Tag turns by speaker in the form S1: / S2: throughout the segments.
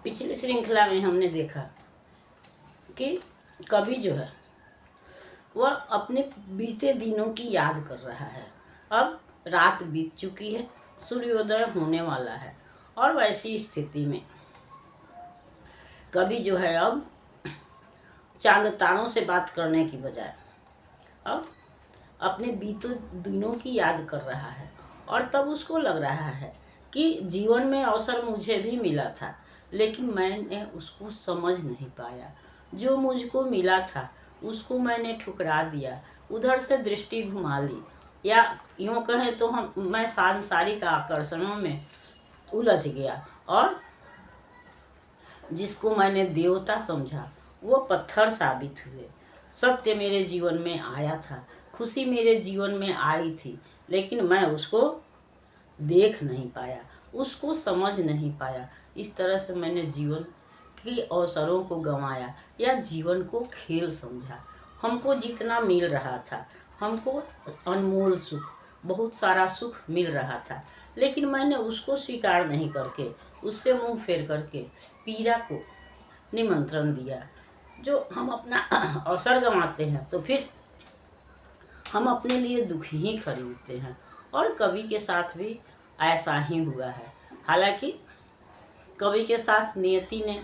S1: पिछली श्रृंखला में हमने देखा कि कवि जो है वह अपने बीते दिनों की याद कर रहा है। अब रात बीत चुकी है, सूर्योदय होने वाला है और वैसी स्थिति में कवि जो है अब चांद तारों से बात करने की बजाय अब अपने बीते दिनों की याद कर रहा है। और तब उसको लग रहा है कि जीवन में अवसर मुझे भी मिला था, लेकिन मैंने उसको समझ नहीं पाया। जो मुझको मिला था उसको मैंने ठुकरा दिया, उधर से दृष्टि घुमा ली, या यूँ कहें तो मैं सांसारिक आकर्षणों में उलझ गया और जिसको मैंने देवता समझा वो पत्थर साबित हुए। सत्य मेरे जीवन में आया था, खुशी मेरे जीवन में आई थी, लेकिन मैं उसको देख नहीं पाया, उसको समझ नहीं पाया। इस तरह से मैंने जीवन के अवसरों को गंवाया या जीवन को खेल समझा। हमको जितना मिल रहा था, हमको अनमोल सुख, बहुत सारा सुख मिल रहा था, लेकिन मैंने उसको स्वीकार नहीं करके, उससे मुंह फेर करके पीड़ा को निमंत्रण दिया। जो हम अपना अवसर गंवाते हैं तो फिर हम अपने लिए दुख ही खरीदते हैं। और कवि के साथ भी ऐसा ही हुआ है। हालांकि कवि के साथ नियति ने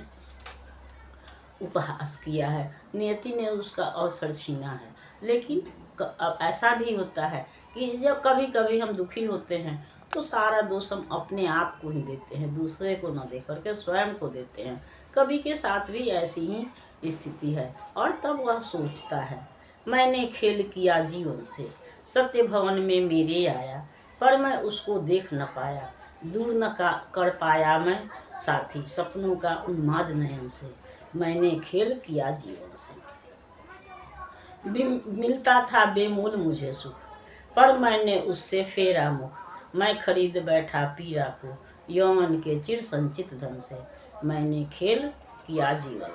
S1: उपहास किया है, नियति ने उसका अवसर छीना है। लेकिन अब ऐसा भी होता है कि जब कभी कभी हम दुखी होते हैं तो सारा दोष हम अपने आप को ही देते हैं, दूसरे को न दे करके स्वयं को देते हैं। कवि के साथ भी ऐसी ही स्थिति है। और तब वह सोचता है, मैंने खेल किया जीवन से, सत्य भवन में मेरे आया, पर मैं उसको देख न पाया, दूर न कर पाया मैं साथी सपनों का उन्माद नयन से। मैंने खेल किया जीवन से, मिलता था बेमोल मुझे सुख, पर मैंने उससे फेरा मुख। मैं खरीद बैठा पीरा को यौवन के चिर संचित धन से। मैंने खेल किया जीवन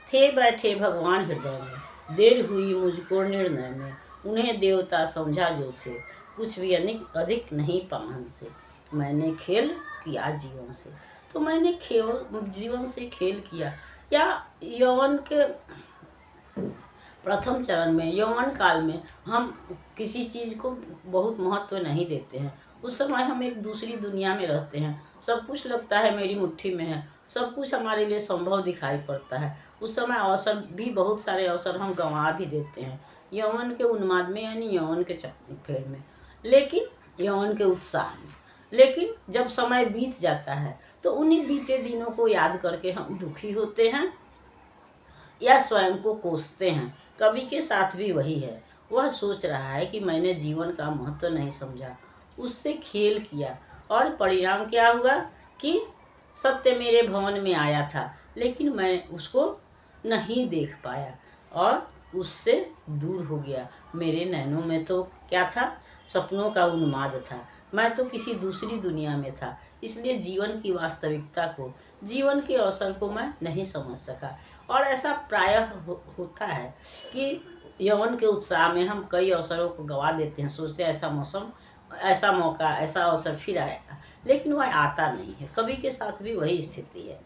S1: थे बैठे भगवान हृदय में, देर हुई मुझको निर्णय में। उन्हें देवता समझा जो थे, कुछ भी अधिक नहीं पावन से। मैंने खेल किया जीवन से, तो मैंने केवल जीवन से खेल किया। या यौवन के प्रथम चरण में, यौवन काल में हम किसी चीज़ को बहुत महत्व नहीं देते हैं। उस समय हम एक दूसरी दुनिया में रहते हैं, सब कुछ लगता है मेरी मुट्ठी में है, सब कुछ हमारे लिए संभव दिखाई पड़ता है। उस समय अवसर भी, बहुत सारे अवसर हम गंवा भी देते हैं यौवन के उन्माद में, यानी यौवन के फेर में, लेकिन यौवन के उत्साह में। लेकिन जब समय बीत जाता है तो उन्हीं बीते दिनों को याद करके हम दुखी होते हैं या स्वयं को कोसते हैं। कवि के साथ भी वही है। वह सोच रहा है कि मैंने जीवन का महत्व नहीं समझा, उससे खेल किया, और परिणाम क्या हुआ कि सत्य मेरे भवन में आया था, लेकिन मैं उसको नहीं देख पाया और उससे दूर हो गया। मेरे नैनों में तो क्या था, सपनों का उन्माद था, मैं तो किसी दूसरी दुनिया में था। इसलिए जीवन की वास्तविकता को, जीवन के अवसर को मैं नहीं समझ सका। और ऐसा प्रायः होता है कि यौवन के उत्साह में हम कई अवसरों को गंवा देते हैं, सोचते हैं ऐसा मौसम, ऐसा मौका, ऐसा अवसर फिर आएगा, लेकिन वह आता नहीं है। कवि के साथ भी वही स्थिति है।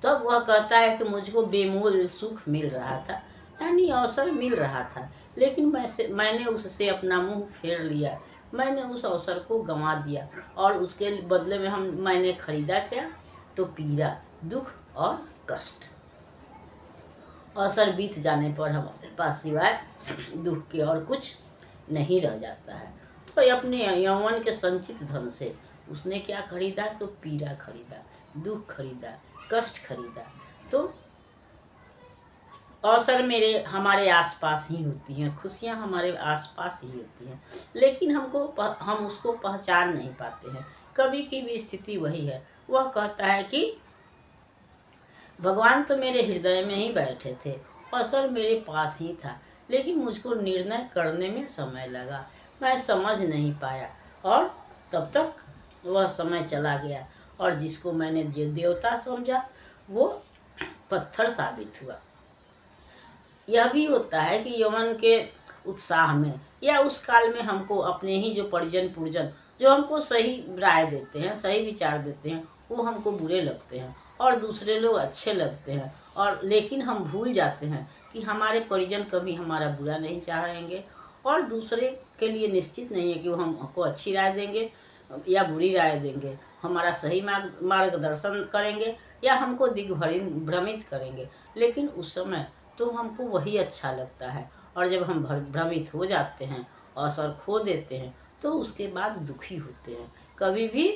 S1: तब वह कहता है कि मुझको बेमोल सुख मिल रहा था, यानी अवसर मिल रहा था, लेकिन मैंने उससे अपना मुंह फेर लिया, मैंने उस अवसर को गंवा दिया, और उसके बदले में मैंने खरीदा क्या, तो पीड़ा, दुख और कष्ट। अवसर बीत जाने पर हमारे पास सिवाय दुख के और कुछ नहीं रह जाता है। तो अपने यौवन के संचित धन से उसने क्या खरीदा, तो पीड़ा खरीदा, दुख खरीदा, कष्ट खरीदा। तो अवसर हमारे आसपास ही होती हैं, खुशियाँ हमारे आसपास ही होती हैं, लेकिन हम उसको पहचान नहीं पाते हैं। कवि की भी स्थिति वही है। वह कहता है कि भगवान तो मेरे हृदय में ही बैठे थे, अवसर मेरे पास ही था, लेकिन मुझको निर्णय करने में समय लगा, मैं समझ नहीं पाया, और तब तक वह समय चला गया, और जिसको मैंने देवता समझा वो पत्थर साबित हुआ। यह भी होता है कि यौवन के उत्साह में या उस काल में हमको अपने ही जो परिजन पुरजन जो हमको सही राय देते हैं, सही विचार देते हैं, वो हमको बुरे लगते हैं और दूसरे लोग अच्छे लगते हैं, और लेकिन हम भूल जाते हैं कि हमारे परिजन कभी हमारा बुरा नहीं चाहेंगे और दूसरे के लिए निश्चित नहीं है कि वो हमको अच्छी राय देंगे या बुरी राय देंगे, हमारा सही मार्गदर्शन करेंगे या हमको भ्रमित करेंगे। लेकिन उस समय तो हमको वही अच्छा लगता है, और जब हम भ्रमित हो जाते हैं, अवसर खो देते हैं, तो उसके बाद दुखी होते हैं। कभी भी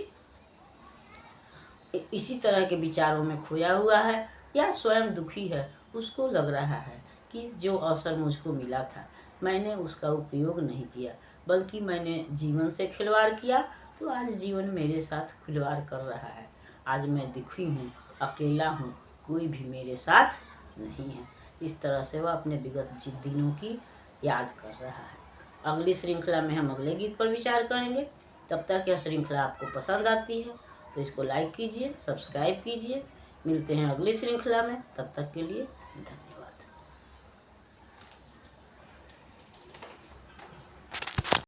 S1: इसी तरह के विचारों में खोया हुआ है या स्वयं दुखी है, उसको लग रहा है कि जो अवसर मुझको मिला था मैंने उसका उपयोग नहीं किया, बल्कि मैंने जीवन से खिलवाड़ किया, तो आज जीवन मेरे साथ खिलवाड़ कर रहा है। आज मैं दुखी हूँ, अकेला हूँ, कोई भी मेरे साथ नहीं है। इस तरह से वह अपने विगत दिनों की याद कर रहा है। अगली श्रृंखला में हम अगले गीत पर विचार करेंगे। तब तक यह श्रृंखला आपको पसंद आती है तो इसको लाइक कीजिए, सब्सक्राइब कीजिए। मिलते हैं अगली श्रृंखला में, तब तक के लिए धन्यवाद।